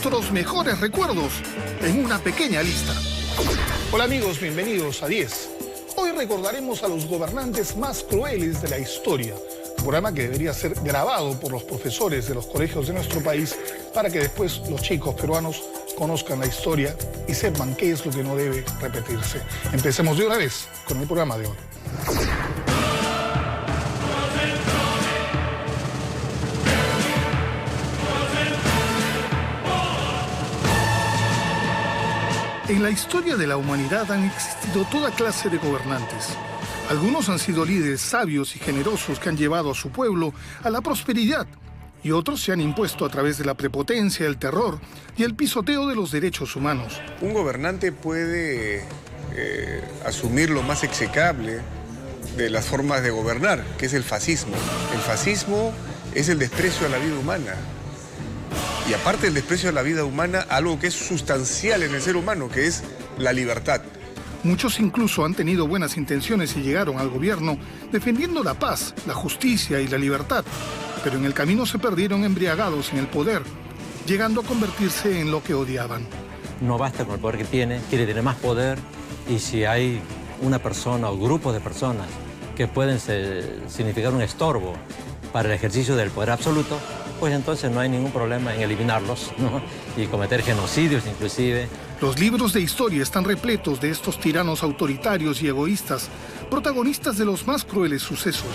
nuestros mejores recuerdos en una pequeña lista. Hola amigos, bienvenidos a 10. Hoy recordaremos a los gobernantes más crueles de la historia. Un programa que debería ser grabado por los profesores de los colegios de nuestro país para que después los chicos peruanos conozcan la historia y sepan qué es lo que no debe repetirse. Empecemos de una vez con el programa de hoy. En la historia de la humanidad han existido toda clase de gobernantes. Algunos han sido líderes sabios y generosos que han llevado a su pueblo a la prosperidad, y otros se han impuesto a través de la prepotencia, el terror y el pisoteo de los derechos humanos. Un gobernante puede asumir lo más execrable de las formas de gobernar, que es el fascismo. El fascismo es el desprecio a la vida humana. Y aparte del desprecio a la vida humana, algo que es sustancial en el ser humano, que es la libertad. Muchos incluso han tenido buenas intenciones y llegaron al gobierno defendiendo la paz, la justicia y la libertad, pero en el camino se perdieron embriagados en el poder, llegando a convertirse en lo que odiaban. No basta con el poder que tiene, quiere tener más poder, y si hay una persona o grupos de personas que pueden significar un estorbo para el ejercicio del poder absoluto, pues entonces no hay ningún problema en eliminarlos, ¿no? Y cometer genocidios inclusive. Los libros de historia están repletos de estos tiranos autoritarios y egoístas, protagonistas de los más crueles sucesos.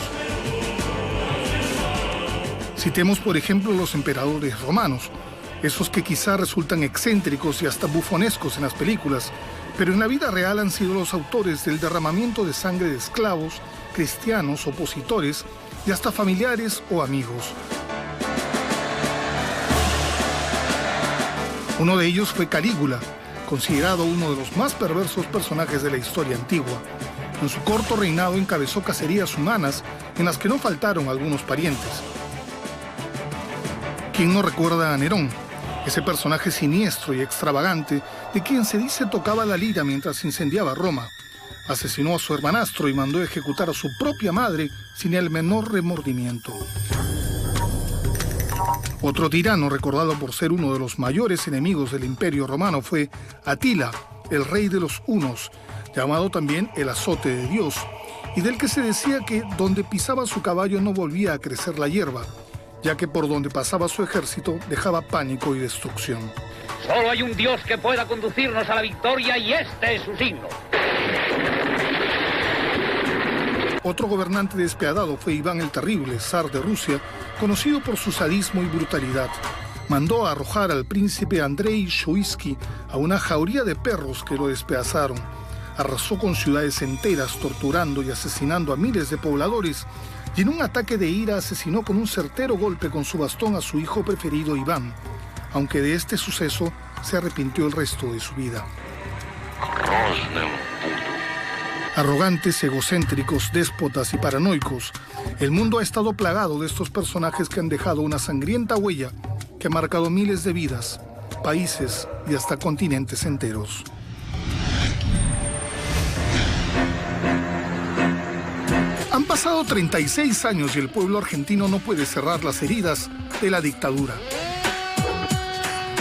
Citemos, por ejemplo, los emperadores romanos, esos que quizá resultan excéntricos y hasta bufonescos en las películas, pero en la vida real han sido los autores del derramamiento de sangre de esclavos, cristianos, opositores y hasta familiares o amigos. Uno de ellos fue Calígula, considerado uno de los más perversos personajes de la historia antigua. En su corto reinado encabezó cacerías humanas en las que no faltaron algunos parientes. ¿Quién no recuerda a Nerón? Ese personaje siniestro y extravagante de quien se dice tocaba la lira mientras incendiaba Roma. Asesinó a su hermanastro y mandó ejecutar a su propia madre sin el menor remordimiento. Otro tirano recordado por ser uno de los mayores enemigos del Imperio Romano fue Atila, el rey de los hunos, llamado también el azote de Dios, y del que se decía que donde pisaba su caballo no volvía a crecer la hierba, ya que por donde pasaba su ejército dejaba pánico y destrucción. Solo hay un Dios que pueda conducirnos a la victoria y este es su signo. Otro gobernante despiadado fue Iván el Terrible, zar de Rusia, conocido por su sadismo y brutalidad. Mandó a arrojar al príncipe Andrei Shuisky a una jauría de perros que lo despedazaron. Arrasó con ciudades enteras, torturando y asesinando a miles de pobladores, y en un ataque de ira asesinó con un certero golpe con su bastón a su hijo preferido Iván, aunque de este suceso se arrepintió el resto de su vida. Arrogantes, egocéntricos, déspotas y paranoicos, el mundo ha estado plagado de estos personajes que han dejado una sangrienta huella que ha marcado miles de vidas, países y hasta continentes enteros. Han pasado 36 años y el pueblo argentino no puede cerrar las heridas de la dictadura.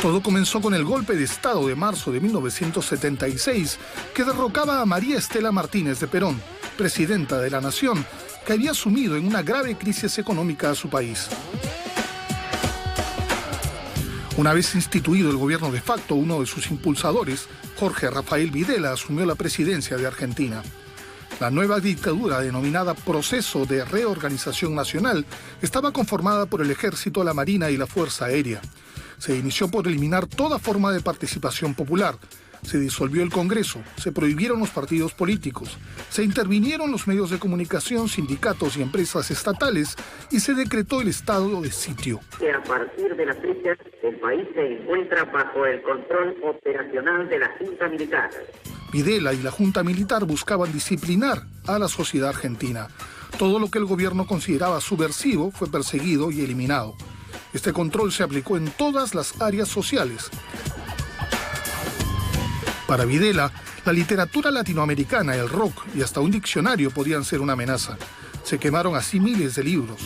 Todo comenzó con el golpe de Estado de marzo de 1976, que derrocaba a María Estela Martínez de Perón, presidenta de la nación, que había sumido en una grave crisis económica a su país. Una vez instituido el gobierno de facto, uno de sus impulsadores, Jorge Rafael Videla, asumió la presidencia de Argentina. La nueva dictadura, denominada Proceso de Reorganización Nacional, estaba conformada por el Ejército, la Marina y la Fuerza Aérea. Se inició por eliminar toda forma de participación popular. Se disolvió el Congreso, se prohibieron los partidos políticos, se intervinieron los medios de comunicación, sindicatos y empresas estatales y se decretó el estado de sitio. A partir de la fecha, el país se encuentra bajo el control operacional de la Junta Militar. Videla y la Junta Militar buscaban disciplinar a la sociedad argentina. Todo lo que el gobierno consideraba subversivo fue perseguido y eliminado. Este control se aplicó en todas las áreas sociales. Para Videla, la literatura latinoamericana, el rock y hasta un diccionario podían ser una amenaza. Se quemaron así miles de libros.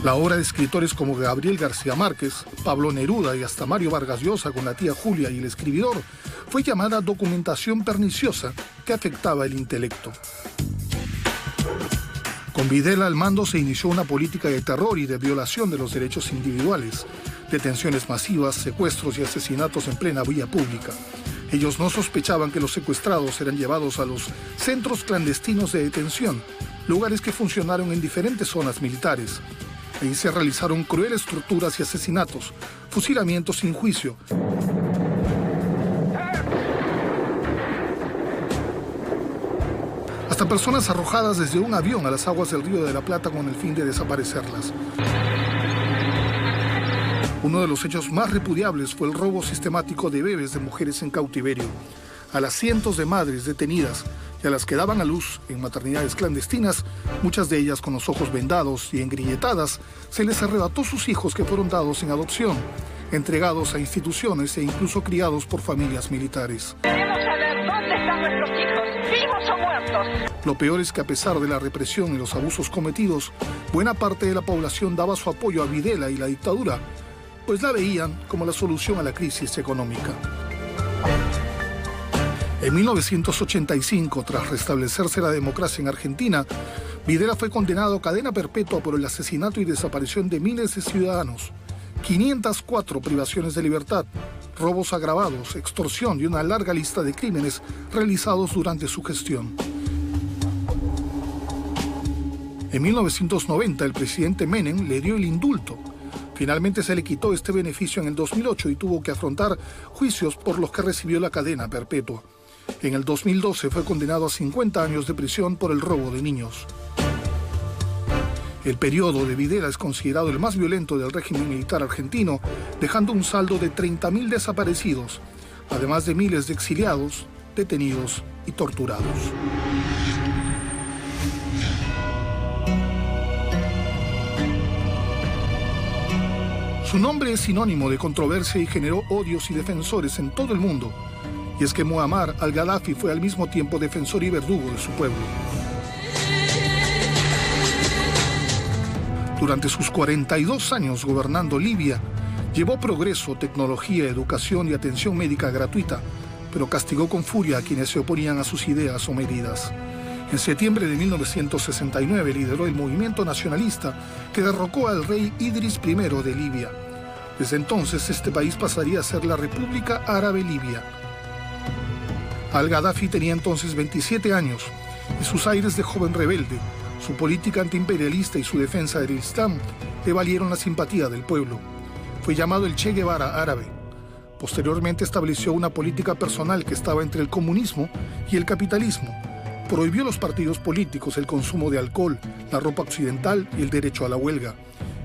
La obra de escritores como Gabriel García Márquez, Pablo Neruda y hasta Mario Vargas Llosa con la tía Julia y el escribidor fue llamada documentación perniciosa que afectaba el intelecto. Con Videla al mando se inició una política de terror y de violación de los derechos individuales, detenciones masivas, secuestros y asesinatos en plena vía pública. Ellos no sospechaban que los secuestrados eran llevados a los centros clandestinos de detención, lugares que funcionaron en diferentes zonas militares. Ahí se realizaron crueles torturas y asesinatos, fusilamientos sin juicio. Hasta personas arrojadas desde un avión a las aguas del Río de la Plata con el fin de desaparecerlas. Uno de los hechos más repudiables fue el robo sistemático de bebés de mujeres en cautiverio. A las cientos de madres detenidas y a las que daban a luz en maternidades clandestinas, muchas de ellas con los ojos vendados y engrilletadas, se les arrebató sus hijos que fueron dados en adopción, entregados a instituciones e incluso criados por familias militares. Queremos saber dónde están nuestros hijos, vivos o muertos. Lo peor es que a pesar de la represión y los abusos cometidos, buena parte de la población daba su apoyo a Videla y la dictadura, pues la veían como la solución a la crisis económica. En 1985, tras restablecerse la democracia en Argentina, Videla fue condenado a cadena perpetua por el asesinato y desaparición de miles de ciudadanos, 504 privaciones de libertad, robos agravados, extorsión y una larga lista de crímenes realizados durante su gestión. En 1990, el presidente Menem le dio el indulto. Finalmente se le quitó este beneficio en el 2008 y tuvo que afrontar juicios por los que recibió la cadena perpetua. En el 2012 fue condenado a 50 años de prisión por el robo de niños. El periodo de Videla es considerado el más violento del régimen militar argentino, dejando un saldo de 30.000 desaparecidos, además de miles de exiliados, detenidos y torturados. Su nombre es sinónimo de controversia y generó odios y defensores en todo el mundo. Y es que Muammar al-Gaddafi fue al mismo tiempo defensor y verdugo de su pueblo. Durante sus 42 años gobernando Libia, llevó progreso, tecnología, educación y atención médica gratuita, pero castigó con furia a quienes se oponían a sus ideas o medidas. En septiembre de 1969 lideró el movimiento nacionalista que derrocó al rey Idris I de Libia. Desde entonces, este país pasaría a ser la República Árabe Libia. Al-Gaddafi tenía entonces 27 años y sus aires de joven rebelde, su política antiimperialista y su defensa del Islam le valieron la simpatía del pueblo. Fue llamado el Che Guevara árabe. Posteriormente estableció una política personal que estaba entre el comunismo y el capitalismo. Prohibió los partidos políticos, el consumo de alcohol, la ropa occidental y el derecho a la huelga.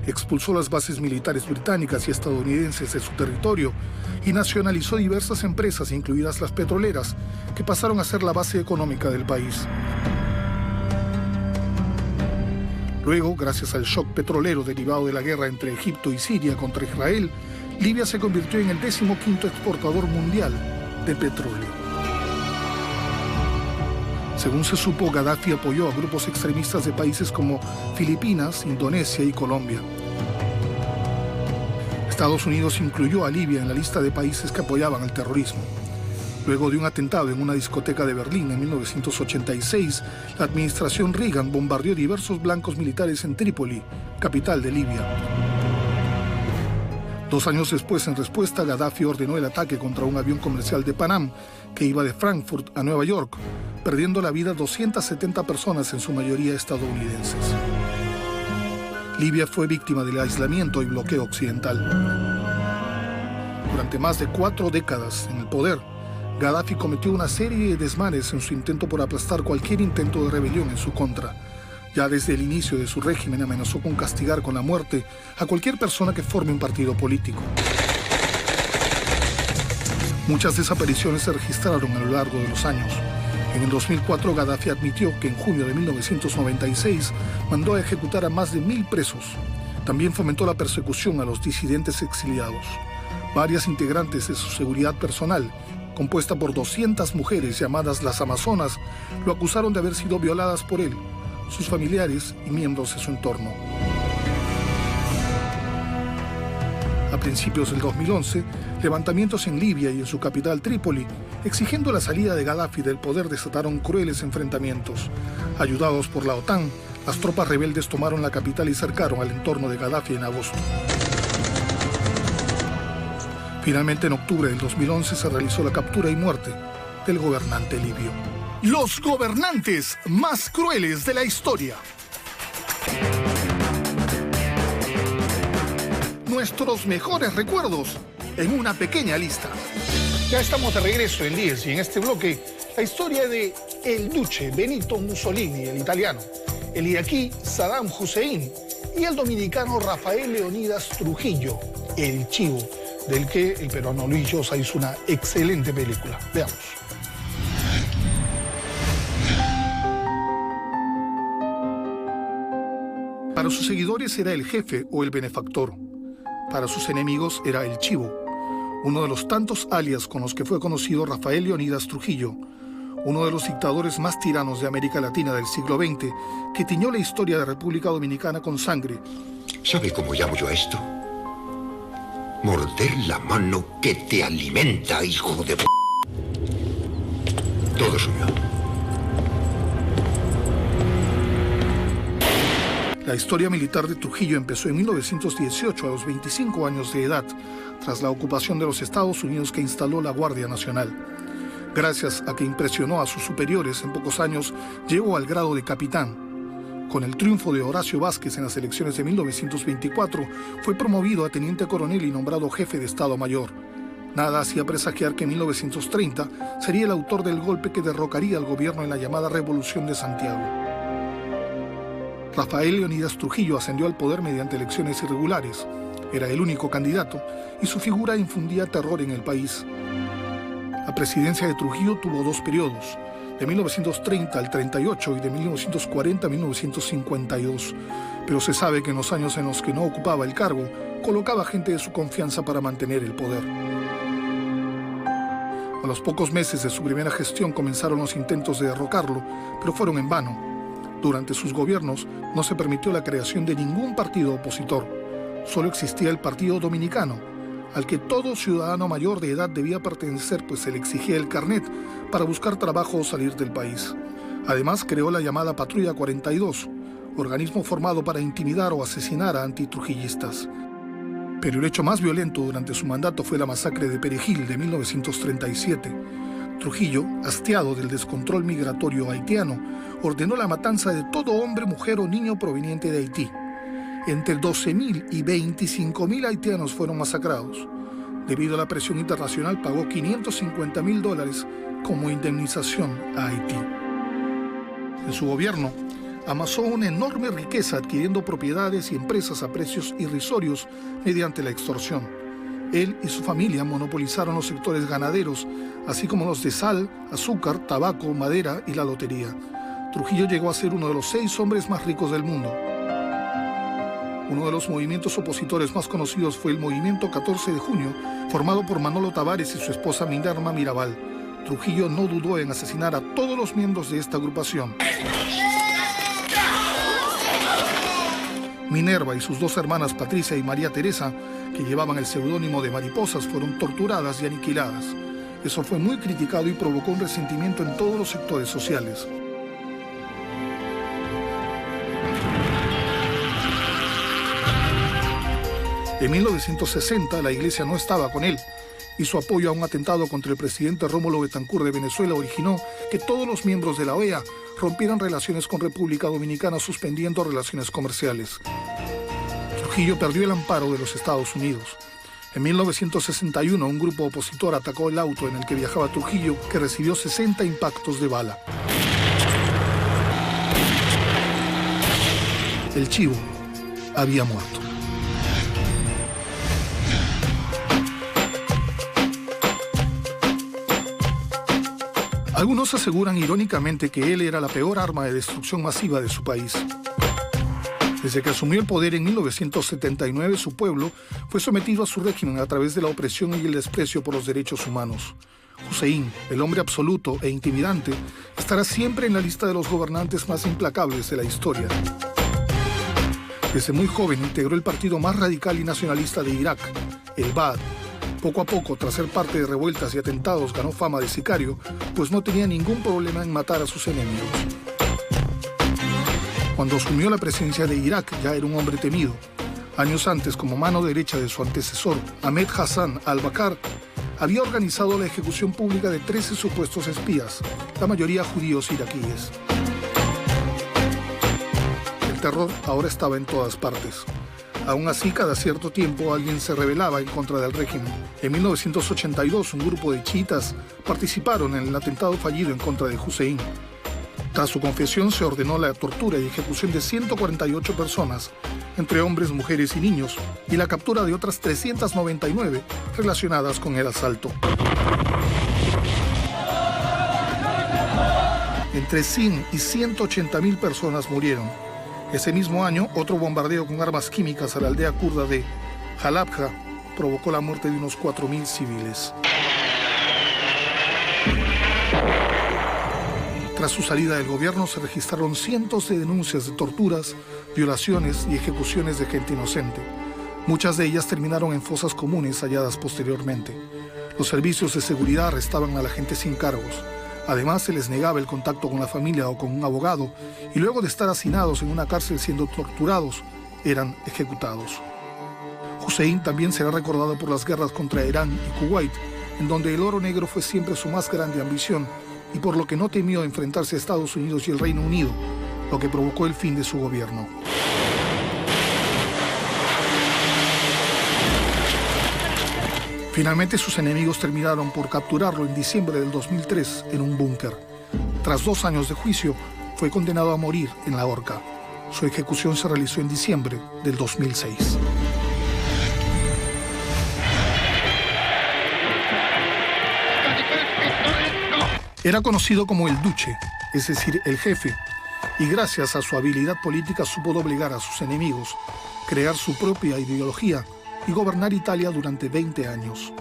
Expulsó las bases militares británicas y estadounidenses de su territorio y nacionalizó diversas empresas, incluidas las petroleras, que pasaron a ser la base económica del país. Luego, gracias al shock petrolero derivado de la guerra entre Egipto y Siria contra Israel, Libia se convirtió en el 15º exportador mundial de petróleo. Según se supo, Gaddafi apoyó a grupos extremistas de países como Filipinas, Indonesia y Colombia. Estados Unidos incluyó a Libia en la lista de países que apoyaban el terrorismo. Luego de un atentado en una discoteca de Berlín en 1986, la administración Reagan bombardeó diversos blancos militares en Trípoli, capital de Libia. 2 años después, en respuesta, Gaddafi ordenó el ataque contra un avión comercial de Pan Am que iba de Frankfurt a Nueva York, perdiendo la vida 270 personas, en su mayoría estadounidenses. Libia fue víctima del aislamiento y bloqueo occidental. Durante más de 4 décadas en el poder, Gaddafi cometió una serie de desmanes en su intento por aplastar cualquier intento de rebelión en su contra. Ya desde el inicio de su régimen amenazó con castigar con la muerte a cualquier persona que forme un partido político. Muchas desapariciones se registraron a lo largo de los años. En el 2004, Gaddafi admitió que en junio de 1996 mandó a ejecutar a más de 1000 presos. También fomentó la persecución a los disidentes exiliados. Varias integrantes de su seguridad personal, compuesta por 200 mujeres llamadas las Amazonas, lo acusaron de haber sido violadas por él, sus familiares y miembros de su entorno. A principios del 2011, levantamientos en Libia y en su capital Trípoli, exigiendo la salida de Gaddafi del poder, desataron crueles enfrentamientos. Ayudados por la OTAN, las tropas rebeldes tomaron la capital y cercaron al entorno de Gaddafi en agosto. Finalmente, en octubre del 2011 se realizó la captura y muerte del gobernante libio. Los gobernantes más crueles de la historia. Nuestros mejores recuerdos en una pequeña lista. Ya estamos de regreso en 10 y en este bloque la historia de el duce Benito Mussolini, el italiano, el iraquí Saddam Hussein y el dominicano Rafael Leónidas Trujillo, el Chivo, del que el peruano Luis Llosa hizo una excelente película. Veamos. Para sus seguidores era el jefe o el benefactor. Para sus enemigos era el Chivo, uno de los tantos alias con los que fue conocido Rafael Leónidas Trujillo, uno de los dictadores más tiranos de América Latina del siglo XX, que tiñó la historia de República Dominicana con sangre. ¿Sabe cómo llamo yo a esto? Morder la mano que te alimenta, hijo de p***. Todo suyo. La historia militar de Trujillo empezó en 1918, a los 25 años de edad, tras la ocupación de los Estados Unidos que instaló la Guardia Nacional. Gracias a que impresionó a sus superiores, en pocos años llegó al grado de capitán. Con el triunfo de Horacio Vázquez en las elecciones de 1924, fue promovido a teniente coronel y nombrado jefe de Estado Mayor. Nada hacía presagiar que en 1930 sería el autor del golpe que derrocaría al gobierno en la llamada Revolución de Santiago. Rafael Leónidas Trujillo ascendió al poder mediante elecciones irregulares. Era el único candidato y su figura infundía terror en el país. La presidencia de Trujillo tuvo dos periodos, de 1930 al 38 y de 1940 a 1952, pero se sabe que en los años en los que no ocupaba el cargo, colocaba gente de su confianza para mantener el poder. A los pocos meses de su primera gestión comenzaron los intentos de derrocarlo, pero fueron en vano. Durante sus gobiernos no se permitió la creación de ningún partido opositor. Solo existía el Partido Dominicano, al que todo ciudadano mayor de edad debía pertenecer, pues se le exigía el carnet para buscar trabajo o salir del país. Además, creó la llamada Patrulla 42, organismo formado para intimidar o asesinar a antitrujillistas. Pero el hecho más violento durante su mandato fue la masacre de Perejil de 1937. Trujillo, hastiado del descontrol migratorio haitiano, ordenó la matanza de todo hombre, mujer o niño proveniente de Haití. Entre 12.000 y 25.000 haitianos fueron masacrados. Debido a la presión internacional, pagó $550.000 como indemnización a Haití. En su gobierno, amasó una enorme riqueza adquiriendo propiedades y empresas a precios irrisorios mediante la extorsión. Él y su familia monopolizaron los sectores ganaderos, así como los de sal, azúcar, tabaco, madera y la lotería. Trujillo llegó a ser uno de los 6 hombres más ricos del mundo. Uno de los movimientos opositores más conocidos fue el Movimiento 14 de Junio, formado por Manolo Tavares y su esposa Minerva Mirabal. Trujillo no dudó en asesinar a todos los miembros de esta agrupación. Minerva y sus 2 hermanas Patricia y María Teresa, que llevaban el seudónimo de Mariposas, fueron torturadas y aniquiladas. Eso fue muy criticado y provocó un resentimiento en todos los sectores sociales. En 1960 la Iglesia no estaba con él y su apoyo a un atentado contra el presidente Rómulo Betancourt de Venezuela originó que todos los miembros de la OEA rompieran relaciones con República Dominicana, suspendiendo relaciones comerciales. Trujillo perdió el amparo de los Estados Unidos. En 1961 un grupo opositor atacó el auto en el que viajaba Trujillo, que recibió 60 impactos de bala. El Chivo había muerto. Algunos aseguran irónicamente que él era la peor arma de destrucción masiva de su país. Desde que asumió el poder en 1979, su pueblo fue sometido a su régimen a través de la opresión y el desprecio por los derechos humanos. Hussein, el hombre absoluto e intimidante, estará siempre en la lista de los gobernantes más implacables de la historia. Desde muy joven integró el partido más radical y nacionalista de Irak, el Ba'ath. Poco a poco, tras ser parte de revueltas y atentados, ganó fama de sicario, pues no tenía ningún problema en matar a sus enemigos. Cuando asumió la presidencia de Irak, ya era un hombre temido. Años antes, como mano derecha de su antecesor, Ahmed Hassan al-Bakr, había organizado la ejecución pública de 13 supuestos espías, la mayoría judíos iraquíes. El terror ahora estaba en todas partes. Aún así, cada cierto tiempo alguien se rebelaba en contra del régimen. En 1982, un grupo de chiitas participaron en el atentado fallido en contra de Hussein. Tras su confesión, se ordenó la tortura y ejecución de 148 personas, entre hombres, mujeres y niños, y la captura de otras 399 relacionadas con el asalto. Entre 100 y 180.000 personas murieron. Ese mismo año, otro bombardeo con armas químicas a la aldea kurda de Halabja provocó la muerte de unos 4.000 civiles. Tras su salida del gobierno, se registraron cientos de denuncias de torturas, violaciones y ejecuciones de gente inocente. Muchas de ellas terminaron en fosas comunes halladas posteriormente. Los servicios de seguridad arrestaban a la gente sin cargos. Además, se les negaba el contacto con la familia o con un abogado, y luego de estar hacinados en una cárcel siendo torturados, eran ejecutados. Hussein también será recordado por las guerras contra Irán y Kuwait, en donde el oro negro fue siempre su más grande ambición, y por lo que no temió enfrentarse a Estados Unidos y el Reino Unido, lo que provocó el fin de su gobierno. Finalmente, sus enemigos terminaron por capturarlo en diciembre del 2003 en un búnker. Tras 2 años de juicio, fue condenado a morir en la horca. Su ejecución se realizó en diciembre del 2006. Era conocido como el Duce, es decir, el jefe, y gracias a su habilidad política supo doblegar a sus enemigos, crear su propia ideología y gobernar Italia durante 20 años.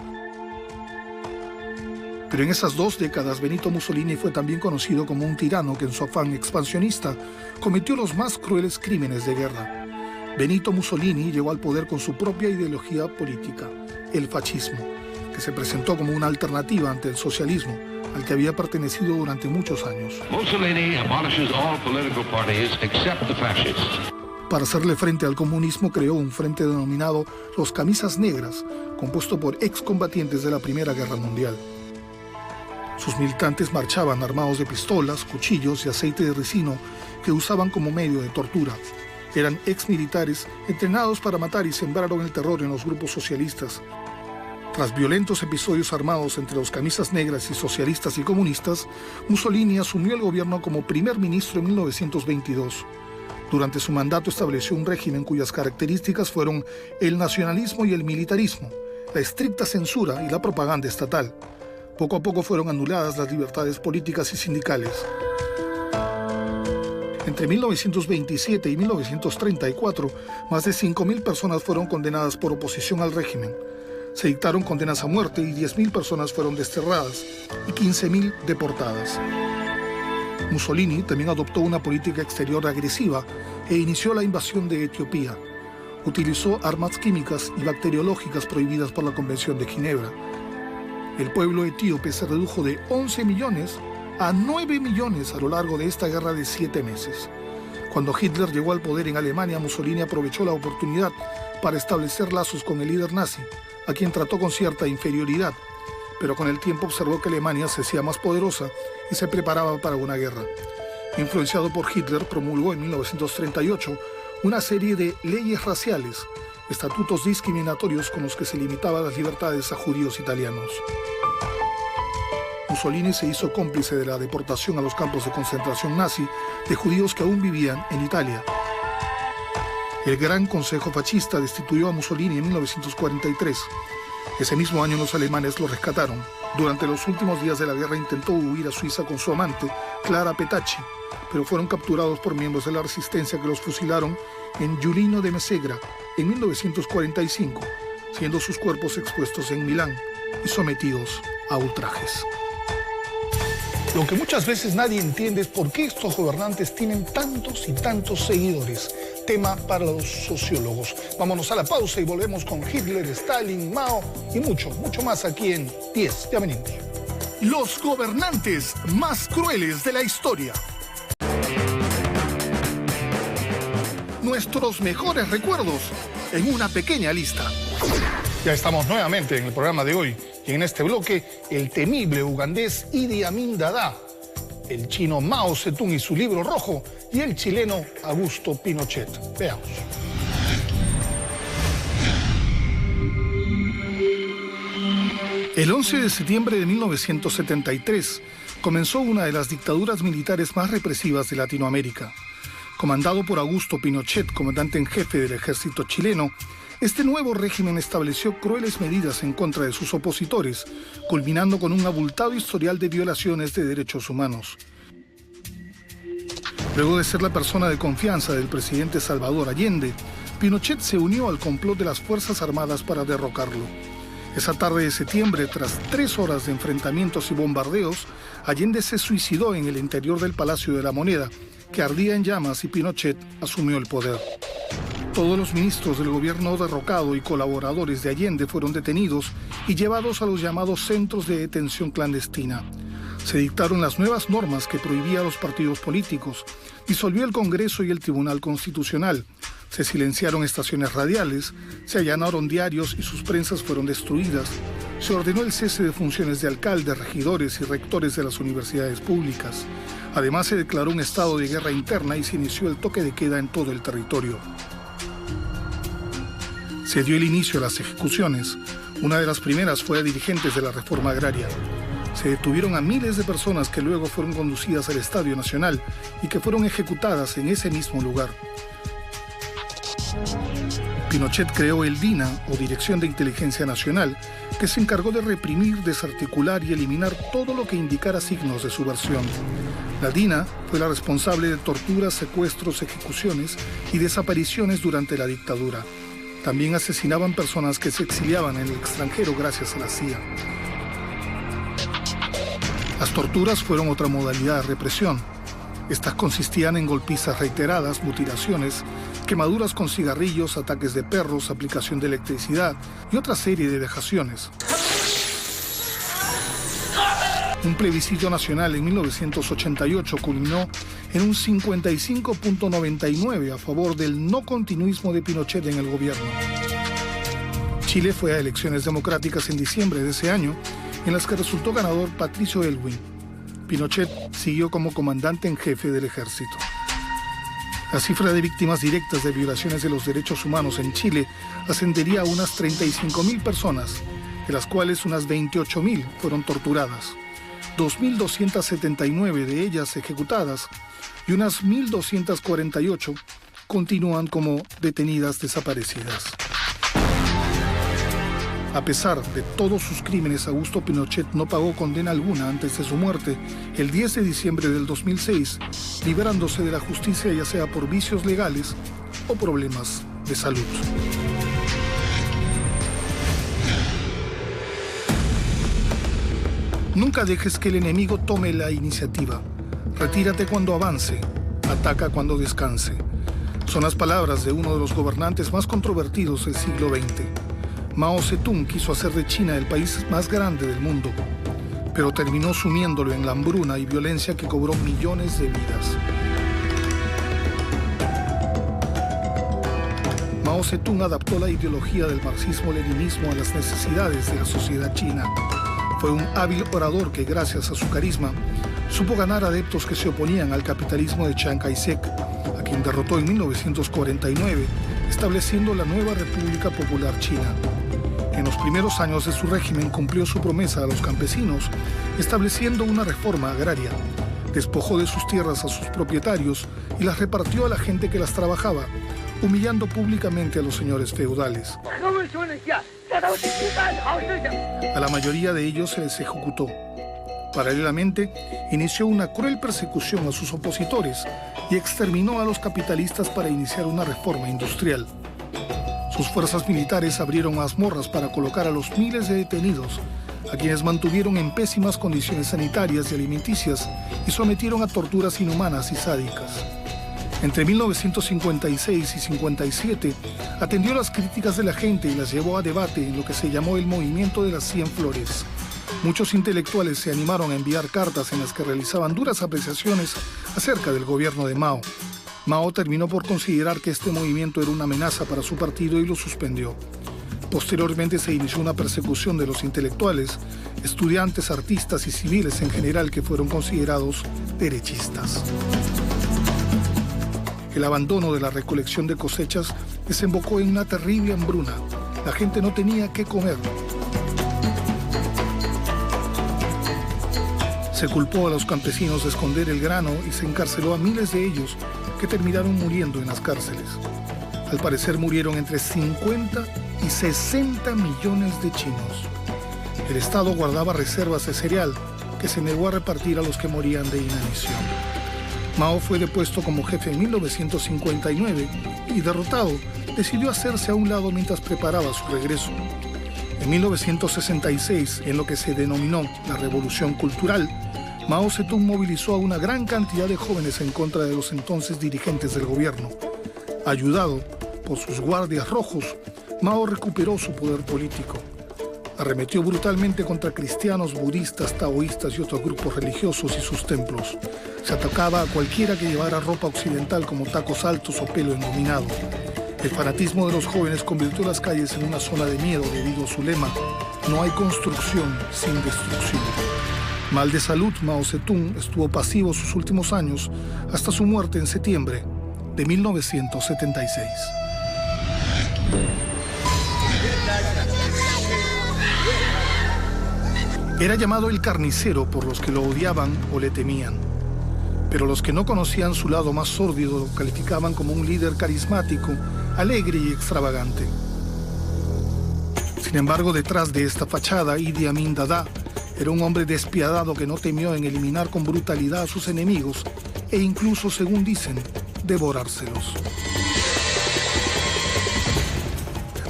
Pero en esas 2 décadas, Benito Mussolini fue también conocido como un tirano que en su afán expansionista cometió los más crueles crímenes de guerra. Benito Mussolini llegó al poder con su propia ideología política, el fascismo, que se presentó como una alternativa ante el socialismo, al que había pertenecido durante muchos años. Mussolini abolishes all political parties except the fascists. Para hacerle frente al comunismo, creó un frente denominado Los Camisas Negras, compuesto por excombatientes de la Primera Guerra Mundial. Sus militantes marchaban armados de pistolas, cuchillos y aceite de ricino que usaban como medio de tortura. Eran exmilitares entrenados para matar y sembraron el terror en los grupos socialistas. Tras violentos episodios armados entre los Camisas Negras y socialistas y comunistas, Mussolini asumió el gobierno como primer ministro en 1922. Durante su mandato estableció un régimen cuyas características fueron el nacionalismo y el militarismo, la estricta censura y la propaganda estatal. Poco a poco fueron anuladas las libertades políticas y sindicales. Entre 1927 y 1934, más de 5.000 personas fueron condenadas por oposición al régimen. Se dictaron condenas a muerte y 10.000 personas fueron desterradas y 15.000 deportadas. Mussolini también adoptó una política exterior agresiva e inició la invasión de Etiopía. Utilizó armas químicas y bacteriológicas prohibidas por la Convención de Ginebra. El pueblo etíope se redujo de 11 millones a 9 millones a lo largo de esta guerra de 7 meses. Cuando Hitler llegó al poder en Alemania, Mussolini aprovechó la oportunidad para establecer lazos con el líder nazi, a quien trató con cierta inferioridad, pero con el tiempo observó que Alemania se hacía más poderosa y se preparaba para una guerra. Influenciado por Hitler, promulgó en 1938 una serie de leyes raciales, estatutos discriminatorios con los que se limitaban las libertades a judíos italianos. Mussolini se hizo cómplice de la deportación a los campos de concentración nazi de judíos que aún vivían en Italia. El Gran Consejo Fascista destituyó a Mussolini en 1943. Ese mismo año los alemanes lo rescataron. Durante los últimos días de la guerra intentó huir a Suiza con su amante, Clara Petacci, pero fueron capturados por miembros de la resistencia que los fusilaron en Giulino de Mesegra en 1945, siendo sus cuerpos expuestos en Milán y sometidos a ultrajes. Lo que muchas veces nadie entiende es por qué estos gobernantes tienen tantos y tantos seguidores. Tema para los sociólogos. Vámonos a la pausa y volvemos con Hitler, Stalin, Mao y mucho más aquí en 10. Ya venimos. Los gobernantes más crueles de la historia. Nuestros mejores recuerdos en una pequeña lista. Ya estamos nuevamente en el programa de hoy y en este bloque el temible ugandés Idi Amin Dada, el chino Mao Zedong y su libro rojo y el chileno Augusto Pinochet. Veamos. El 11 de septiembre de 1973 comenzó una de las dictaduras militares más represivas de Latinoamérica. Comandado por Augusto Pinochet, comandante en jefe del ejército chileno, este nuevo régimen estableció crueles medidas en contra de sus opositores, culminando con un abultado historial de violaciones de derechos humanos. Luego de ser la persona de confianza del presidente Salvador Allende, Pinochet se unió al complot de las Fuerzas Armadas para derrocarlo. Esa tarde de septiembre, tras 3 horas de enfrentamientos y bombardeos, Allende se suicidó en el interior del Palacio de la Moneda, que ardía en llamas, y Pinochet asumió el poder. Todos los ministros del gobierno derrocado y colaboradores de Allende fueron detenidos y llevados a los llamados centros de detención clandestina. Se dictaron las nuevas normas que prohibían a los partidos políticos, disolvió el Congreso y el Tribunal Constitucional, se silenciaron estaciones radiales, se allanaron diarios y sus prensas fueron destruidas, se ordenó el cese de funciones de alcaldes, regidores y rectores de las universidades públicas. Además, se declaró un estado de guerra interna y se inició el toque de queda en todo el territorio. Se dio el inicio a las ejecuciones. Una de las primeras fue a dirigentes de la reforma agraria. Se detuvieron a miles de personas que luego fueron conducidas al Estadio Nacional y que fueron ejecutadas en ese mismo lugar. Pinochet creó el DINA, o Dirección de Inteligencia Nacional, que se encargó de reprimir, desarticular y eliminar todo lo que indicara signos de subversión. La DINA fue la responsable de torturas, secuestros, ejecuciones y desapariciones durante la dictadura. También asesinaban personas que se exiliaban en el extranjero gracias a la CIA. Las torturas fueron otra modalidad de represión. Estas consistían en golpizas reiteradas, mutilaciones, quemaduras con cigarrillos, ataques de perros, aplicación de electricidad y otra serie de vejaciones. Un plebiscito nacional en 1988 culminó en un 55.99 a favor del no continuismo de Pinochet en el gobierno. Chile fue a elecciones democráticas en diciembre de ese año, en las que resultó ganador Patricio Aylwin. Pinochet siguió como comandante en jefe del ejército. La cifra de víctimas directas de violaciones de los derechos humanos en Chile ascendería a unas 35.000 personas, de las cuales unas 28.000 fueron torturadas, 2.279 de ellas ejecutadas y unas 1.248 continúan como detenidas desaparecidas. A pesar de todos sus crímenes, Augusto Pinochet no pagó condena alguna antes de su muerte el 10 de diciembre del 2006, liberándose de la justicia ya sea por vicios legales o problemas de salud. Nunca dejes que el enemigo tome la iniciativa. Retírate cuando avance, ataca cuando descanse. Son las palabras de uno de los gobernantes más controvertidos del siglo XX. Mao Zedong quiso hacer de China el país más grande del mundo, pero terminó sumiéndolo en la hambruna y violencia que cobró millones de vidas. Mao Zedong adaptó la ideología del marxismo-leninismo a las necesidades de la sociedad china. Fue un hábil orador que, gracias a su carisma, supo ganar adeptos que se oponían al capitalismo de Chiang Kai-shek, a quien derrotó en 1949, estableciendo la nueva República Popular China. En los primeros años de su régimen cumplió su promesa a los campesinos, estableciendo una reforma agraria. Despojó de sus tierras a sus propietarios y las repartió a la gente que las trabajaba, humillando públicamente a los señores feudales. A la mayoría de ellos se les ejecutó. Paralelamente, inició una cruel persecución a sus opositores y exterminó a los capitalistas para iniciar una reforma industrial. Sus fuerzas militares abrieron mazmorras para colocar a los miles de detenidos, a quienes mantuvieron en pésimas condiciones sanitarias y alimenticias y sometieron a torturas inhumanas y sádicas. Entre 1956 y 57 atendió las críticas de la gente y las llevó a debate en lo que se llamó el Movimiento de las 100 Flores. Muchos intelectuales se animaron a enviar cartas en las que realizaban duras apreciaciones acerca del gobierno de Mao. Mao terminó por considerar que este movimiento era una amenaza para su partido y lo suspendió. Posteriormente se inició una persecución de los intelectuales, estudiantes, artistas y civiles en general que fueron considerados derechistas. El abandono de la recolección de cosechas desembocó en una terrible hambruna. La gente no tenía qué comer. Se culpó a los campesinos de esconder el grano y se encarceló a miles de ellos que terminaron muriendo en las cárceles. Al parecer murieron entre 50 y 60 millones de chinos. El Estado guardaba reservas de cereal que se negó a repartir a los que morían de inanición. Mao fue depuesto como jefe en 1959 y, derrotado, decidió hacerse a un lado mientras preparaba su regreso. En 1966, en lo que se denominó la Revolución Cultural, Mao Zedong movilizó a una gran cantidad de jóvenes en contra de los entonces dirigentes del gobierno. Ayudado por sus guardias rojos, Mao recuperó su poder político. Arremetió brutalmente contra cristianos, budistas, taoístas y otros grupos religiosos y sus templos. Se atacaba a cualquiera que llevara ropa occidental como tacos altos o pelo engominado. El fanatismo de los jóvenes convirtió las calles en una zona de miedo debido a su lema: no hay construcción sin destrucción. Mal de salud, Mao Zedong estuvo pasivo sus últimos años hasta su muerte en septiembre de 1976. Era llamado el carnicero por los que lo odiaban o le temían. Pero los que no conocían su lado más sórdido lo calificaban como un líder carismático, alegre y extravagante. Sin embargo, detrás de esta fachada, Idi Amin Dada era un hombre despiadado que no temió en eliminar con brutalidad a sus enemigos e incluso, según dicen, devorárselos.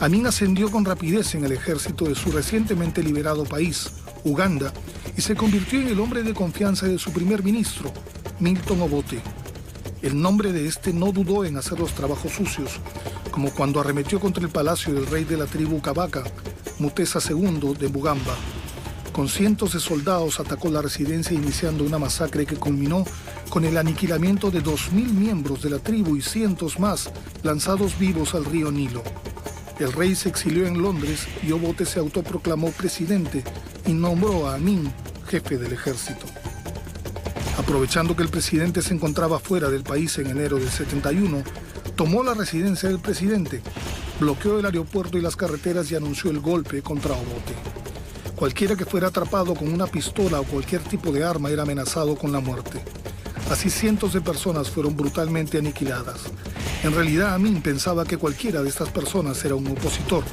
Amin ascendió con rapidez en el ejército de su recientemente liberado país, Uganda, y se convirtió en el hombre de confianza de su primer ministro, Milton Obote. El nombre de este no dudó en hacer los trabajos sucios, como cuando arremetió contra el palacio del rey de la tribu Kabaka, Mutesa II de Bugamba. Con cientos de soldados atacó la residencia iniciando una masacre que culminó con el aniquilamiento de 2.000 miembros de la tribu y cientos más lanzados vivos al río Nilo. El rey se exilió en Londres y Obote se autoproclamó presidente y nombró a Amin jefe del ejército. Aprovechando que el presidente se encontraba fuera del país en enero del 71, tomó la residencia del presidente, bloqueó el aeropuerto y las carreteras y anunció el golpe contra Obote. Cualquiera que fuera atrapado con una pistola o cualquier tipo de arma era amenazado con la muerte. Así cientos de personas fueron brutalmente aniquiladas. En realidad, Amin pensaba que cualquiera de estas personas era un opositor.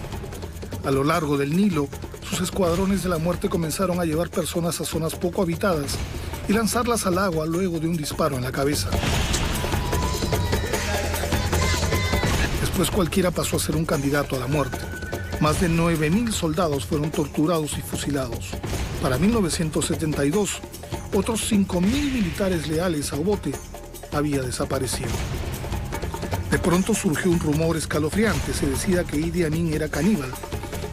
A lo largo del Nilo, sus escuadrones de la muerte comenzaron a llevar personas a zonas poco habitadas y lanzarlas al agua luego de un disparo en la cabeza. Después cualquiera pasó a ser un candidato a la muerte. Más de 9.000 soldados fueron torturados y fusilados. Para 1972, otros 5.000 militares leales a Obote habían desaparecido. De pronto surgió un rumor escalofriante. Se decía que Idi Amin era caníbal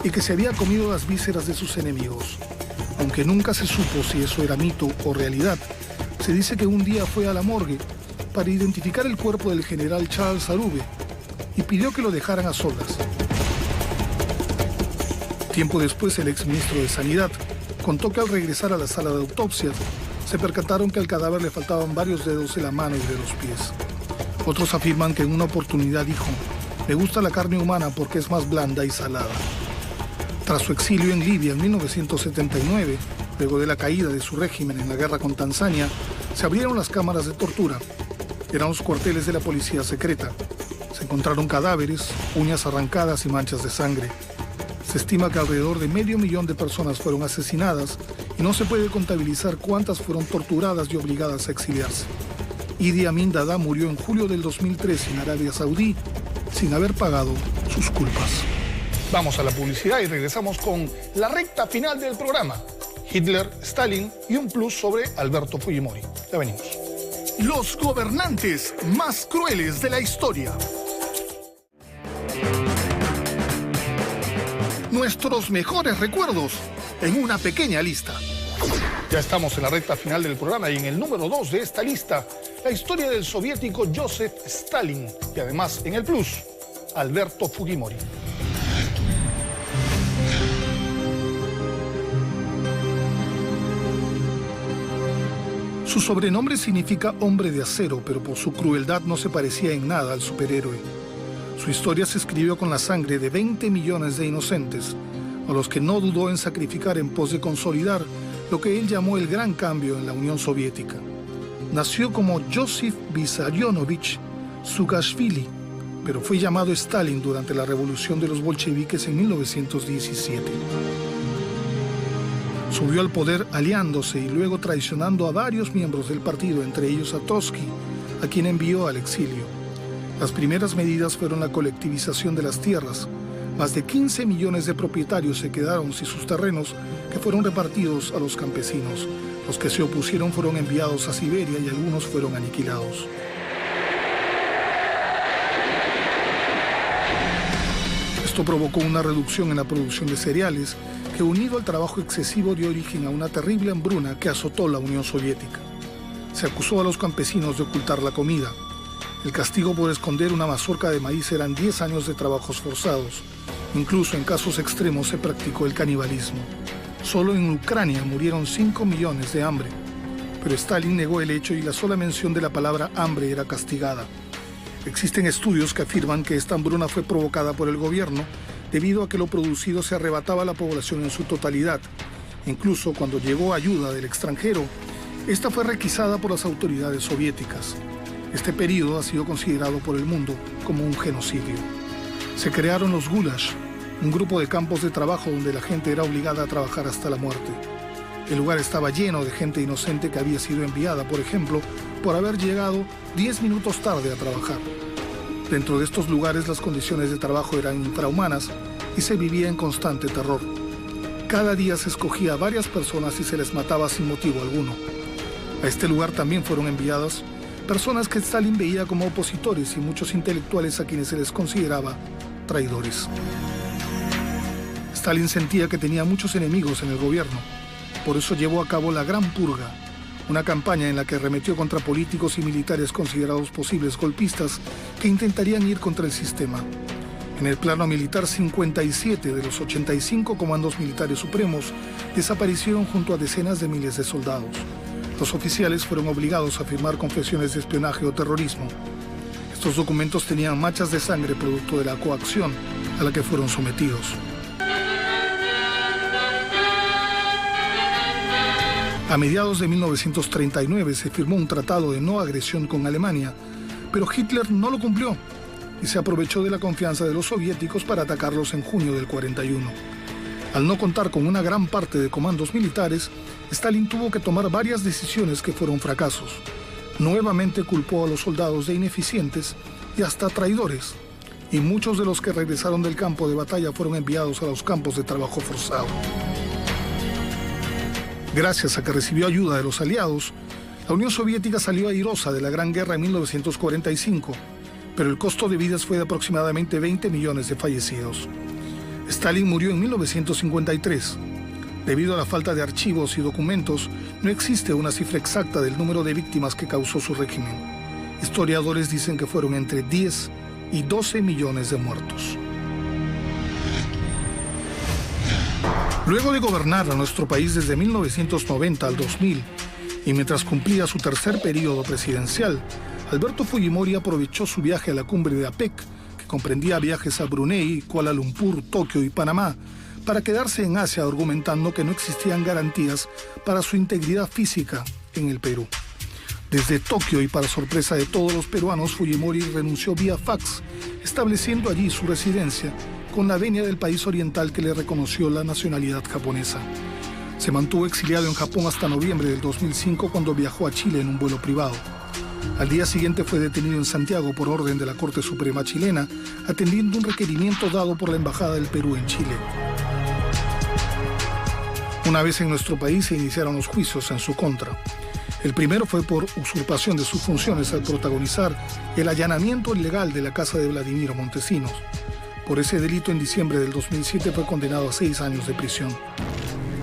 y que se había comido las vísceras de sus enemigos. Aunque nunca se supo si eso era mito o realidad, se dice que un día fue a la morgue para identificar el cuerpo del general Charles Arube y pidió que lo dejaran a solas. Tiempo después, el exministro de Sanidad contó que al regresar a la sala de autopsia, se percataron que al cadáver le faltaban varios dedos de la mano y de los pies. Otros afirman que en una oportunidad dijo: "Me gusta la carne humana porque es más blanda y salada". Tras su exilio en Libia en 1979, luego de la caída de su régimen en la guerra con Tanzania, se abrieron las cámaras de tortura. Eran los cuarteles de la policía secreta. Se encontraron cadáveres, uñas arrancadas y manchas de sangre. Se estima que alrededor de 500.000 de personas fueron asesinadas y no se puede contabilizar cuántas fueron torturadas y obligadas a exiliarse. Idi Amin Dada murió en julio del 2003 en Arabia Saudí sin haber pagado sus culpas. Vamos a la publicidad y regresamos con la recta final del programa. Hitler, Stalin y un plus sobre Alberto Fujimori. Ya venimos. Los gobernantes más crueles de la historia. Nuestros mejores recuerdos en una pequeña lista. Ya estamos en la recta final del programa y en el número 2 de esta lista, la historia del soviético Joseph Stalin y además en el plus, Alberto Fujimori. Su sobrenombre significa hombre de acero, pero por su crueldad no se parecía en nada al superhéroe. Su historia se escribió con la sangre de 20 millones de inocentes, a los que no dudó en sacrificar en pos de consolidar lo que él llamó el gran cambio en la Unión Soviética. Nació como Joseph Vissarionovich Saakashvili, pero fue llamado Stalin durante la revolución de los bolcheviques en 1917. Subió al poder aliándose y luego traicionando a varios miembros del partido, entre ellos a Trotsky, a quien envió al exilio. Las primeras medidas fueron la colectivización de las tierras. Más de 15 millones de propietarios se quedaron sin sus terrenos, que fueron repartidos a los campesinos. Los que se opusieron fueron enviados a Siberia y algunos fueron aniquilados. Esto provocó una reducción en la producción de cereales, que unido al trabajo excesivo dio origen a una terrible hambruna que azotó la Unión Soviética. Se acusó a los campesinos de ocultar la comida. El castigo por esconder una mazorca de maíz eran 10 años de trabajos forzados. Incluso en casos extremos se practicó el canibalismo. Solo en Ucrania murieron 5 millones de hambre. Pero Stalin negó el hecho y la sola mención de la palabra hambre era castigada. Existen estudios que afirman que esta hambruna fue provocada por el gobierno debido a que lo producido se arrebataba a la población en su totalidad. Incluso cuando llegó ayuda del extranjero, esta fue requisada por las autoridades soviéticas. Este periodo ha sido considerado por el mundo como un genocidio. Se crearon los Gulags, un grupo de campos de trabajo donde la gente era obligada a trabajar hasta la muerte. El lugar estaba lleno de gente inocente que había sido enviada, por ejemplo, por haber llegado 10 minutos tarde a trabajar. Dentro de estos lugares las condiciones de trabajo eran infrahumanas y se vivía en constante terror. Cada día se escogía a varias personas y se les mataba sin motivo alguno. A este lugar también fueron enviadas personas que Stalin veía como opositores y muchos intelectuales a quienes se les consideraba traidores. Stalin sentía que tenía muchos enemigos en el gobierno. Por eso llevó a cabo la Gran Purga, una campaña en la que arremetió contra políticos y militares considerados posibles golpistas que intentarían ir contra el sistema. En el plano militar, 57 de los 85 comandos militares supremos desaparecieron junto a decenas de miles de soldados. Los oficiales fueron obligados a firmar confesiones de espionaje o terrorismo. Estos documentos tenían manchas de sangre producto de la coacción a la que fueron sometidos. A mediados de 1939 se firmó un tratado de no agresión con Alemania, pero Hitler no lo cumplió y se aprovechó de la confianza de los soviéticos para atacarlos en junio del 41. Al no contar con una gran parte de comandos militares, Stalin tuvo que tomar varias decisiones que fueron fracasos. Nuevamente culpó a los soldados de ineficientes y hasta traidores, y muchos de los que regresaron del campo de batalla fueron enviados a los campos de trabajo forzado. Gracias a que recibió ayuda de los aliados, la Unión Soviética salió airosa de la Gran Guerra en 1945, pero el costo de vidas fue de aproximadamente 20 millones de fallecidos. Stalin murió en 1953. Debido a la falta de archivos y documentos, no existe una cifra exacta del número de víctimas que causó su régimen. Historiadores dicen que fueron entre 10 y 12 millones de muertos. Luego de gobernar a nuestro país desde 1990 al 2000, y mientras cumplía su tercer periodo presidencial, Alberto Fujimori aprovechó su viaje a la cumbre de APEC, que comprendía viajes a Brunei, Kuala Lumpur, Tokio y Panamá, para quedarse en Asia argumentando que no existían garantías para su integridad física en el Perú. Desde Tokio y para sorpresa de todos los peruanos, Fujimori renunció vía fax, estableciendo allí su residencia con la venia del país oriental que le reconoció la nacionalidad japonesa. Se mantuvo exiliado en Japón hasta noviembre del 2005 cuando viajó a Chile en un vuelo privado. Al día siguiente fue detenido en Santiago por orden de la Corte Suprema chilena, atendiendo un requerimiento dado por la Embajada del Perú en Chile. Una vez en nuestro país se iniciaron los juicios en su contra. El primero fue por usurpación de sus funciones al protagonizar el allanamiento ilegal de la casa de Vladimiro Montesinos. Por ese delito, en diciembre del 2007 fue condenado a 6 años de prisión.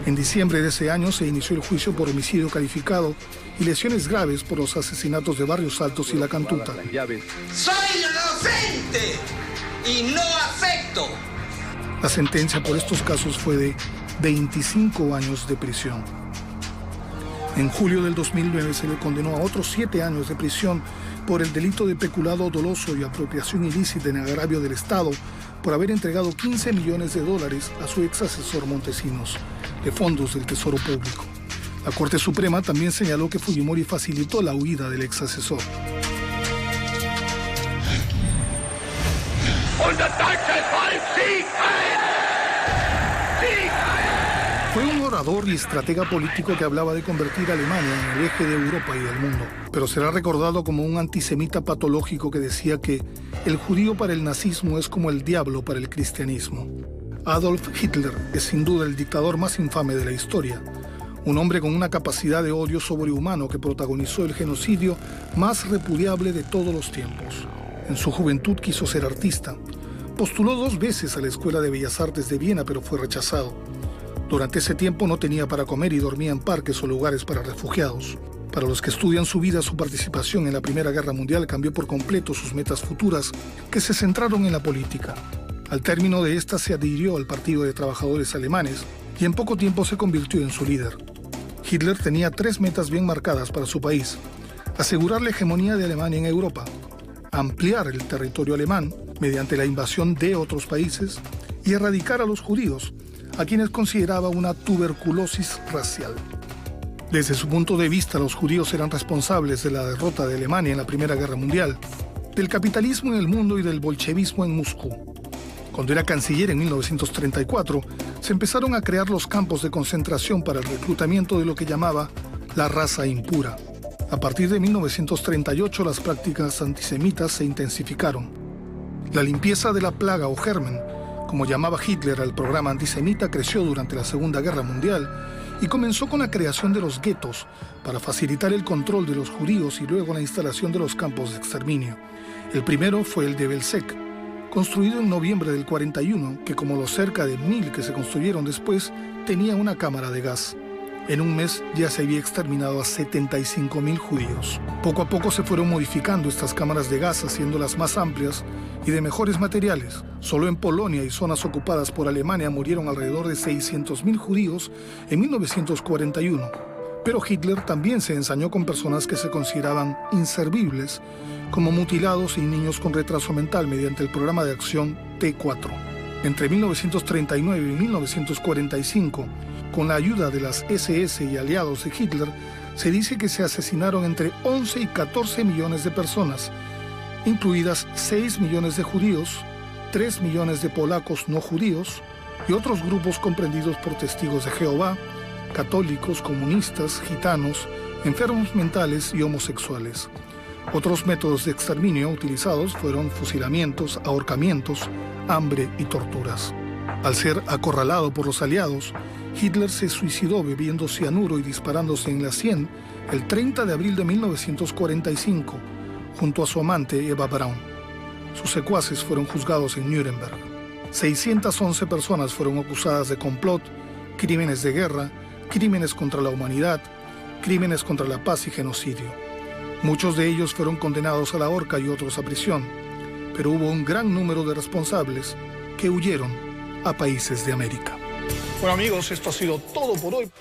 En diciembre de ese año se inició el juicio por homicidio calificado y lesiones graves por los asesinatos de Barrios Altos y La Cantuta. ¡Soy inocente y no acepto! La sentencia por estos casos fue de 25 años de prisión. En julio del 2009 se le condenó a otros 7 años de prisión por el delito de peculado doloso y apropiación ilícita en agravio del Estado por haber entregado $15 millones a su ex asesor Montesinos, de fondos del Tesoro Público. La Corte Suprema también señaló que Fujimori facilitó la huida del ex asesor. Fue un orador y estratega político que hablaba de convertir a Alemania en el eje de Europa y del mundo, pero será recordado como un antisemita patológico que decía que el judío para el nazismo es como el diablo para el cristianismo. Adolf Hitler es sin duda el dictador más infame de la historia, un hombre con una capacidad de odio sobrehumano que protagonizó el genocidio más repudiable de todos los tiempos. En su juventud quiso ser artista. Postuló 2 veces a la Escuela de Bellas Artes de Viena, pero fue rechazado. Durante ese tiempo no tenía para comer y dormía en parques o lugares para refugiados. Para los que estudian su vida, su participación en la Primera Guerra Mundial cambió por completo sus metas futuras, que se centraron en la política. Al término de esta se adhirió al Partido de Trabajadores Alemanes y en poco tiempo se convirtió en su líder. Hitler tenía 3 metas bien marcadas para su país: asegurar la hegemonía de Alemania en Europa, ampliar el territorio alemán mediante la invasión de otros países y erradicar a los judíos, a quienes consideraba una tuberculosis racial. Desde su punto de vista, los judíos eran responsables de la derrota de Alemania en la Primera Guerra Mundial, del capitalismo en el mundo y del bolchevismo en Moscú. Cuando era canciller en 1934, se empezaron a crear los campos de concentración para el reclutamiento de lo que llamaba la raza impura. A partir de 1938, las prácticas antisemitas se intensificaron. La limpieza de la plaga o germen, como llamaba Hitler al programa antisemita, creció durante la Segunda Guerra Mundial y comenzó con la creación de los guetos para facilitar el control de los judíos y luego la instalación de los campos de exterminio. El primero fue el de Belzec, construido en noviembre del 41, que como los cerca de 1000 que se construyeron después, tenía una cámara de gas. En un mes ya se había exterminado a 75.000 judíos. Poco a poco se fueron modificando estas cámaras de gas, haciéndolas más amplias y de mejores materiales. Solo en Polonia y zonas ocupadas por Alemania murieron alrededor de 600.000 judíos en 1941. Pero Hitler también se ensañó con personas que se consideraban inservibles, como mutilados y niños con retraso mental mediante el programa de acción T4. Entre 1939 y 1945, con la ayuda de las SS y aliados de Hitler, se dice que se asesinaron entre 11 y 14 millones de personas, incluidas 6 millones de judíos, 3 millones de polacos no judíos y otros grupos comprendidos por testigos de Jehová, católicos, comunistas, gitanos, enfermos mentales y homosexuales. Otros métodos de exterminio utilizados fueron fusilamientos, ahorcamientos, hambre y torturas. Al ser acorralado por los aliados, Hitler se suicidó bebiendo cianuro y disparándose en la sien el 30 de abril de 1945, junto a su amante Eva Braun. Sus secuaces fueron juzgados en Nuremberg. 611 personas fueron acusadas de complot, crímenes de guerra, crímenes contra la humanidad, crímenes contra la paz y genocidio. Muchos de ellos fueron condenados a la horca y otros a prisión, pero hubo un gran número de responsables que huyeron a países de América. Bueno amigos, esto ha sido todo por hoy.